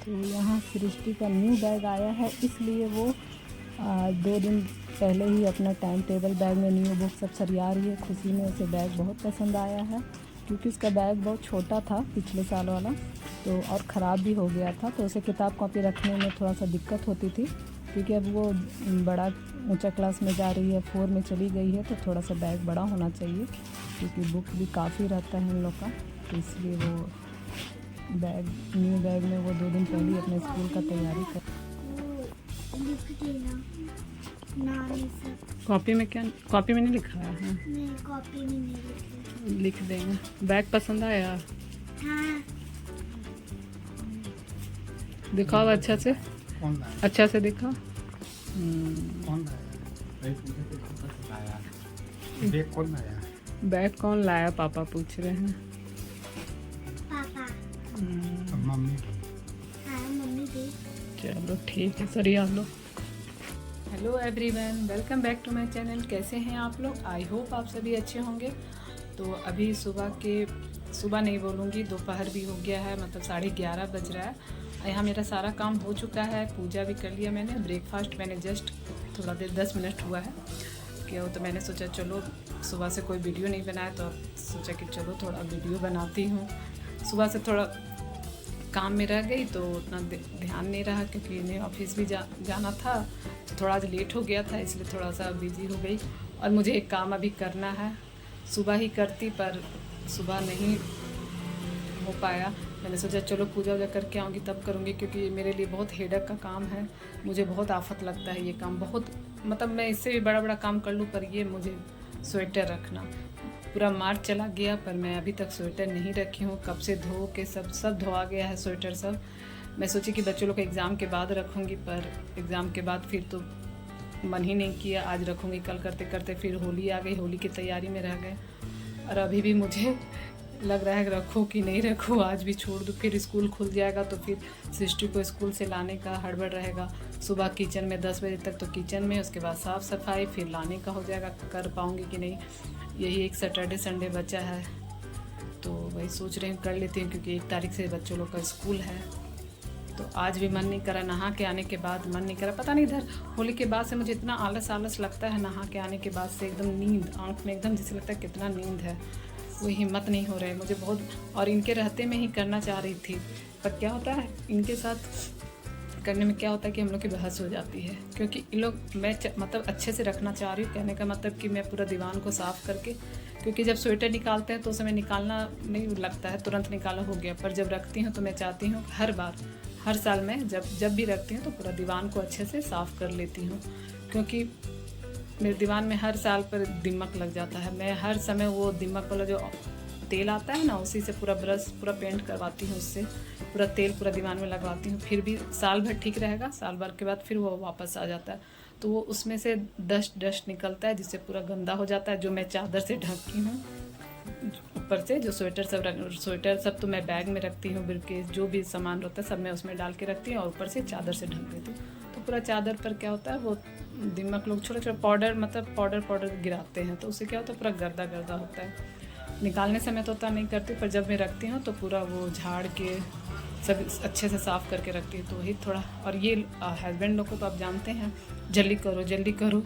तो यहाँ सृष्टि का न्यू बैग आया है, इसलिए वो 2 दिन पहले ही अपना टाइम टेबल बैग में न्यू बुक सब सरिया रही है। खुशी में उसे बैग बहुत पसंद आया है, क्योंकि उसका बैग बहुत छोटा था पिछले साल वाला, तो और ख़राब भी हो गया था, तो उसे किताब कॉपी रखने में थोड़ा सा दिक्कत होती थी। क्योंकि अब वो बड़ा ऊंचा क्लास में जा रही है, 4 में चली गई है, तो थोड़ा सा बैग बड़ा होना चाहिए, क्योंकि बुक भी काफ़ी रहता है हम लोग का। तो इसलिए वो न्यू बैग में वो 2 दिन पहले ही अपने स्कूल का तैयारी कर। कॉपी में क्या, कॉपी में नहीं लिखा है? नहीं, कॉपी में नहीं लिख देंगे। बैग पसंद आया? हाँ। दिखाओ अच्छा से, अच्छा से दिखाओ। बैग कौन लाया? पापा पूछ रहे हैं। पापा। मम्मी। हाँ, मम्मी भी। चलो ठीक है, सरिया लो। Hello everyone, welcome back to my channel. कैसे हैं आप लोग? आई होप आप सभी अच्छे होंगे। तो अभी सुबह नहीं बोलूँगी, दोपहर भी हो गया है, मतलब 11:30 बज रहा है। यहाँ मेरा सारा काम हो चुका है, पूजा भी कर लिया मैंने। ब्रेकफास्ट मैंने जस्ट थोड़ा देर 10 मिनट हुआ है कि तो मैंने सोचा चलो सुबह से कोई वीडियो नहीं बनाया, तो सोचा कि चलो थोड़ा वीडियो बनाती हूँ। सुबह से थोड़ा काम में रह गई तो उतना ध्यान नहीं रहा, क्योंकि इन्हें ऑफिस भी जाना था, तो थोड़ा आज लेट हो गया था, इसलिए थोड़ा सा बिजी हो गई। और मुझे एक काम अभी करना है, सुबह ही करती पर सुबह नहीं हो पाया। मैंने सोचा चलो पूजा वूजा करके आऊँगी तब करूँगी, क्योंकि मेरे लिए बहुत हेडक का काम है। मुझे बहुत आफत लगता है ये काम, बहुत मतलब मैं इससे भी बड़ा काम कर लूँ, पर ये मुझे स्वेटर रखना, पूरा मार्च चला गया पर मैं अभी तक स्वेटर नहीं रखी हूँ। कब से धो के सब धोआ गया है स्वेटर सब। मैं सोची कि बच्चों लोग के एग्ज़ाम के बाद रखूँगी, पर एग्ज़ाम के बाद फिर तो मन ही नहीं किया, आज रखूँगी कल करते करते फिर होली आ गई, होली की तैयारी में रह गए। और अभी भी मुझे लग रहा है कि रखूँ कि नहीं रखूँ, आज भी छोड़ दूँ। फिर स्कूल खुल जाएगा तो फिर सृष्टि को स्कूल से लाने का हड़बड़ रहेगा। सुबह किचन में 10 बजे तक तो किचन में, उसके बाद साफ़ सफाई, फिर लाने का हो जाएगा, कर पाऊँगी कि नहीं। यही एक सैटरडे संडे बचा है, तो वही सोच रही हूँ कर लेती हूँ, क्योंकि 1 तारीख से बच्चों लोग का स्कूल है। तो आज भी मन नहीं करा, नहा के आने के बाद मन नहीं करा, पता नहीं इधर होली के बाद से मुझे इतना आलस लगता है। नहा के आने के बाद से एकदम नींद आँख में, एकदम जैसे लगता है कितना नींद है, कोई हिम्मत नहीं हो रहा है मुझे बहुत। और इनके रहते में ही करना चाह रही थी, पर क्या होता है इनके साथ करने में क्या होता है कि हम लोग की बहस हो जाती है, क्योंकि इन लोग मैं मतलब अच्छे से रखना चाह रही हूँ। कहने का मतलब कि मैं पूरा दीवान को साफ़ करके, क्योंकि जब स्वेटर निकालते हैं तो उस समय निकालना नहीं लगता है, तुरंत निकाला हो गया। पर जब रखती हूँ तो मैं चाहती हूँ हर साल में जब भी रखती हूँ तो पूरा दीवान को अच्छे से साफ़ कर लेती हूँ, क्योंकि मेरे दीवान में हर साल पर दीमक लग जाता है। मैं हर समय वो दीमक वाला जो तेल आता है ना, उसी से पूरा ब्रश पूरा पेंट करवाती हूँ, उससे पूरा तेल पूरा दीवान में लगवाती हूँ। फिर भी साल भर ठीक रहेगा, साल भर के बाद फिर वो वापस आ जाता है, तो वो उसमें से डस्ट निकलता है, जिससे पूरा गंदा हो जाता है। जो मैं चादर से ढकी हूँ ऊपर से, जो स्वेटर सब तो मैं बैग में रखती हूँ, बिल्कुल जो भी सामान होता है सब मैं उसमें डाल के रखती हूँ, और ऊपर से चादर से ढक देती हूँ। तो पूरा चादर पर क्या होता है, वो दीमक लोग छोटे पाउडर गिराते हैं, तो उससे क्या होता है पूरा गर्दा होता है। निकालने समय तो उतना नहीं करती, पर जब मैं रखती हूँ तो पूरा वो झाड़ के सब अच्छे से साफ़ करके रखती हूँ। तो वही थोड़ा, और ये हस्बैंड लोग को तो आप जानते हैं, जल्दी करो।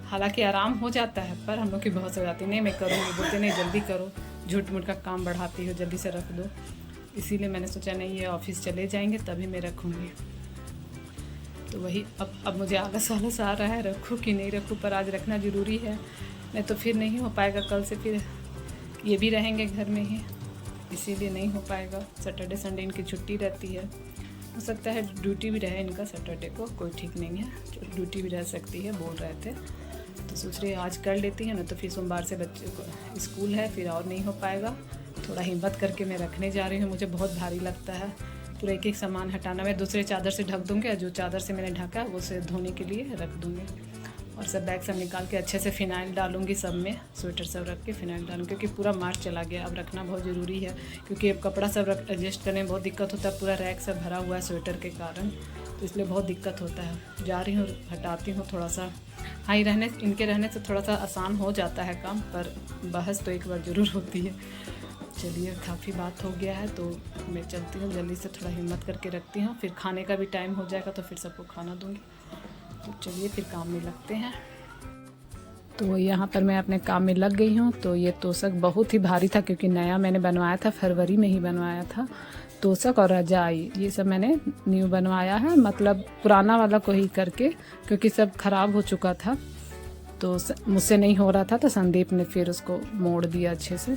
हालांकि आराम हो जाता है, पर हम लोग की बहुत हो जाती है, नहीं मैं करूँगी, बोलते नहीं जल्दी करो, झूठ मूठ का काम बढ़ाती हो, जल्दी से रख दो। इसीलिए मैंने सोचा नहीं, ये ऑफिस चले जाएंगे तभी मैं रखूँगी। तो वही अब मुझे आलस आ रहा है, रखूँ कि नहीं रखूँ, पर आज रखना ज़रूरी है, नहीं तो फिर नहीं हो पाएगा। कल से फिर ये भी रहेंगे घर में ही, इसीलिए नहीं हो पाएगा। सैटरडे संडे इनकी छुट्टी रहती है, हो सकता है ड्यूटी भी रहे इनका सैटरडे को, कोई ठीक नहीं है, ड्यूटी भी रह सकती है, बोल रहे थे। तो सोच रही आज कर लेती है ना, तो फिर सोमवार से बच्चे को स्कूल है, फिर और नहीं हो पाएगा। थोड़ा हिम्मत करके मैं रखने जा रही हूँ, मुझे बहुत भारी लगता है पूरा एक सामान हटाना। मैं दूसरे चादर से ढक दूँगी, और जो चादर से मैंने ढका वो उसे धोने के लिए रख दूँगी, और सब बैग सब निकाल के अच्छे से फिनाइल डालूँगी, सब में स्वेटर सब रख के फिनाइल डालूँगी, क्योंकि पूरा मार्च चला गया, अब रखना बहुत ज़रूरी है। क्योंकि अब कपड़ा सब एडजस्ट करने में बहुत दिक्कत होता है, पूरा रैक सब भरा हुआ है स्वेटर के कारण, तो इसलिए बहुत दिक्कत होता है। जा रही हूँ, हटाती हूँ थोड़ा सा। हाँ, इनके रहने से थोड़ा सा आसान हो जाता है काम, पर बहस तो एक बार ज़रूर होती है। चलिए काफ़ी बात हो गया है तो मैं चलती हूँ, जल्दी से थोड़ा हिम्मत करके रखती हूँ, फिर खाने का भी टाइम हो जाएगा तो फिर सबको खाना दूँगी। तो चलिए फिर काम में लगते हैं। तो यहाँ पर मैं अपने काम में लग गई हूँ। तो ये तोशक बहुत ही भारी था क्योंकि नया मैंने बनवाया था, फरवरी में ही बनवाया था। तोशक और रजाई ये सब मैंने न्यू बनवाया है, मतलब पुराना वाला को ही करके, क्योंकि सब ख़राब हो चुका था तो मुझसे नहीं हो रहा था। तो संदीप ने फिर उसको मोड़ दिया अच्छे से।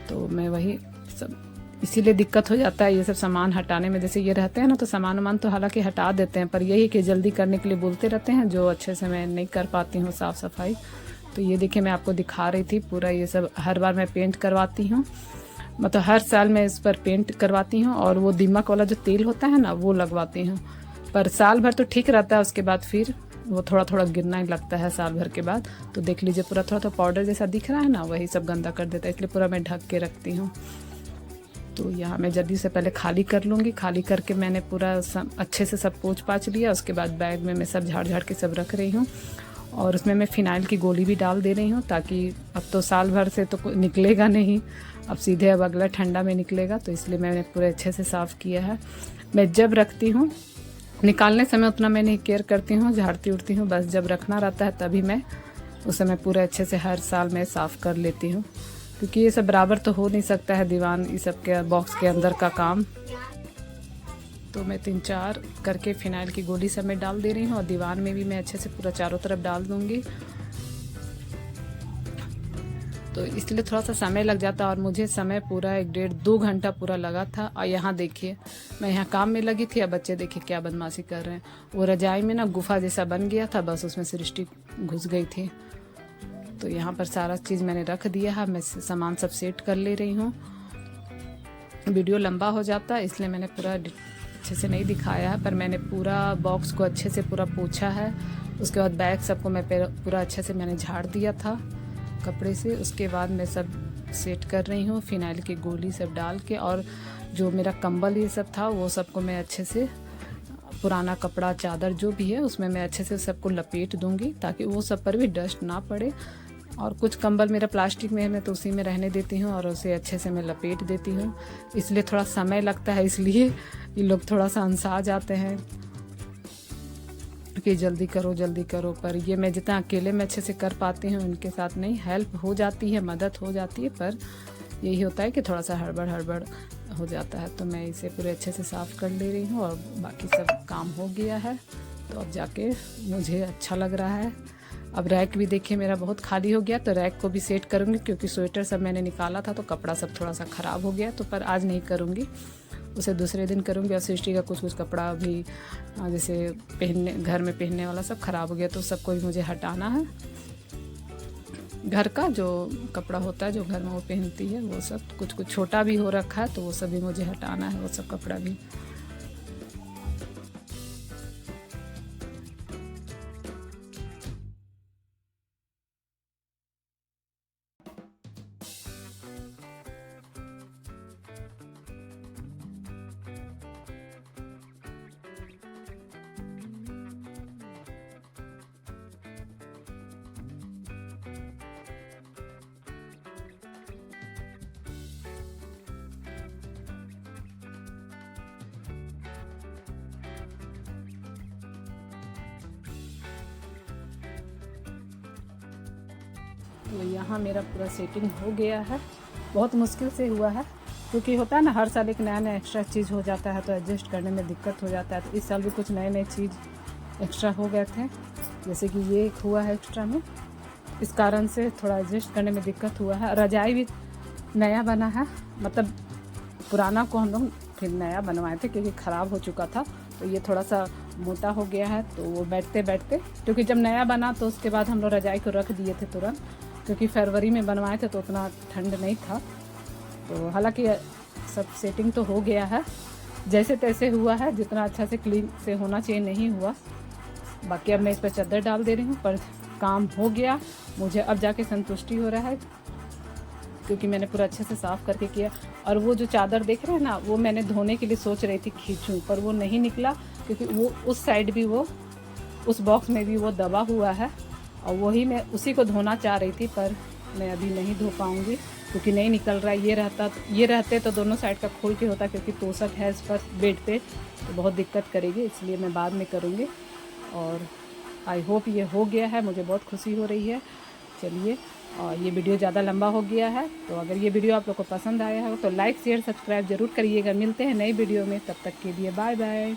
तो मैं वही सब, इसीलिए दिक्कत हो जाता है ये सब सामान हटाने में। जैसे ये रहते हैं ना तो सामान वामान तो हालांकि हटा देते हैं, पर यही कि जल्दी करने के लिए बोलते रहते हैं, जो अच्छे से मैं नहीं कर पाती हूँ साफ़ सफाई। तो ये देखिए मैं आपको दिखा रही थी पूरा ये सब। हर बार मैं पेंट करवाती हूँ, मतलब हर साल मैं इस पर पेंट करवाती हूँ, और वो दीमक वाला जो तेल होता है ना वो लगवाती हूँ। पर साल भर तो ठीक रहता है, उसके बाद फिर वो थोड़ा थोड़ा गिरना ही लगता है साल भर के बाद। तो देख लीजिए पूरा थोड़ा थोड़ा पाउडर जैसा दिख रहा है ना, वही सब गंदा कर देता है, इसलिए पूरा मैं ढक के रखती हूँ। तो यहाँ मैं जल्दी से पहले खाली कर लूँगी। खाली करके मैंने पूरा अच्छे से सब पोंछ पाछ लिया। उसके बाद बैग में मैं सब झाड़ झाड़ के सब रख रही हूँ, और उसमें मैं फ़िनाइल की गोली भी डाल दे रही हूँ, ताकि अब तो साल भर से तो निकलेगा नहीं, अब सीधे अब अगला ठंडा में निकलेगा। तो इसलिए मैंने पूरे अच्छे से साफ़ किया है। मैं जब रखती हूँ निकालने समय उतना मैं नहीं केयर करती हूँ, झाड़ती उड़ती हूँ, बस जब रखना रहता है तभी मैं उस समय पूरे अच्छे से हर साल मैं साफ़ कर लेती हूँ, क्योंकि ये सब बराबर तो हो नहीं सकता है दीवान ये सब के बॉक्स के अंदर का काम। तो मैं 3-4 करके फ़िनाइल की गोली सब में डाल दे रही हूँ, और दीवान में भी मैं अच्छे से पूरा चारों तरफ डाल दूँगी। तो इसलिए थोड़ा सा समय लग जाता, और मुझे समय पूरा 1-1.5-2 घंटा पूरा लगा था। और यहाँ देखिए मैं यहाँ काम में लगी थी, अब बच्चे देखिए क्या बदमाशी कर रहे हैं। वो रजाई में ना गुफा जैसा बन गया था, बस उसमें सृष्टि घुस गई थी। तो यहाँ पर सारा चीज़ मैंने रख दिया है, मैं सामान सब सेट कर ले रही हूँ। वीडियो लंबा हो जाता है इसलिए मैंने पूरा अच्छे से नहीं दिखाया है, पर मैंने पूरा बॉक्स को अच्छे से पूरा पोंछा है। उसके बाद बैग सबको मैं पूरा अच्छे से मैंने झाड़ दिया था कपड़े से। उसके बाद मैं सब सेट कर रही हूँ, फ़िनाइल की गोली सब डाल के, और जो मेरा कंबल ये सब था वो सबको मैं अच्छे से, पुराना कपड़ा चादर जो भी है उसमें मैं अच्छे से सबको लपेट दूँगी, ताकि वो सब पर भी डस्ट ना पड़े। और कुछ कंबल मेरा प्लास्टिक में है, मैं तो उसी में रहने देती हूँ, और उसे अच्छे से मैं लपेट देती हूँ। इसलिए थोड़ा समय लगता है, इसलिए ये लोग थोड़ा सा अनसा जाते हैं कि जल्दी करो। पर ये मैं जितना अकेले में अच्छे से कर पाती हूँ, उनके साथ नहीं, हेल्प हो जाती है, मदद हो जाती है, पर यही होता है कि थोड़ा सा हड़बड़ हो जाता है। तो मैं इसे पूरे अच्छे से साफ़ कर ले रही हूँ, और बाकी सब काम हो गया है। तो अब जाके मुझे अच्छा लग रहा है। अब रैक भी देखिए मेरा बहुत खाली हो गया, तो रैक को भी सेट करूँगी, क्योंकि स्वेटर सब मैंने निकाला था तो कपड़ा सब थोड़ा सा ख़राब हो गया। तो पर आज नहीं करूँगी, उसे दूसरे दिन करूँगी। और सृष्टि का कुछ कपड़ा भी जैसे घर में पहनने वाला सब ख़राब हो गया, तो सबको भी मुझे हटाना है। घर का जो कपड़ा होता है जो घर में वो पहनती है, वो सब कुछ छोटा भी हो रखा है, तो वो सब भी मुझे हटाना है, वो सब कपड़ा भी। तो यहाँ मेरा पूरा सेटिंग हो गया है, बहुत मुश्किल से हुआ है, क्योंकि होता है ना हर साल एक नया एक्स्ट्रा चीज़ हो जाता है, तो एडजस्ट करने में दिक्कत हो जाता है। तो इस साल भी कुछ नए चीज़ एक्स्ट्रा हो गए थे, जैसे कि ये एक हुआ है एक्स्ट्रा में, इस कारण से थोड़ा एडजस्ट करने में दिक्कत हुआ है। रजाई भी नया बना है, मतलब पुराना को हम लोग फिर नया बनवाए थे क्योंकि ख़राब हो चुका था। तो ये थोड़ा सा मोटा हो गया है, तो वो बैठते क्योंकि जब नया बना तो उसके बाद हम लोग रजाई को रख दिए थे तुरंत, क्योंकि फरवरी में बनवाए थे तो उतना ठंड नहीं था। तो हालांकि सब सेटिंग तो हो गया है, जैसे तैसे हुआ है, जितना अच्छा से क्लीन से होना चाहिए नहीं हुआ। बाकी अब मैं इस पर चादर डाल दे रही हूँ, पर काम हो गया, मुझे अब जाके संतुष्टि हो रहा है, क्योंकि मैंने पूरा अच्छे से साफ़ करके किया। और वो जो चादर देख रहे हैं ना, वो मैंने धोने के लिए सोच रही थी खींचूं, पर वो नहीं निकला, क्योंकि वो उस साइड भी वो उस बॉक्स में भी वो दबा हुआ है, और वही मैं उसी को धोना चाह रही थी, पर मैं अभी नहीं धो पाऊँगी क्योंकि नहीं निकल रहा है। ये रहते तो दोनों साइड का खोल के होता, क्योंकि तोशक है इस पर बेड पे तो बहुत दिक्कत करेगी, इसलिए मैं बाद में करूँगी। और आई होप ये हो गया है, मुझे बहुत खुशी हो रही है। चलिए, और ये वीडियो ज़्यादा लंबा हो गया है, तो अगर ये वीडियो आप लोग को पसंद आया हो तो लाइक शेयर सब्सक्राइब ज़रूर करिएगा। मिलते हैं नई वीडियो में, तब तक के लिए बाय बाय।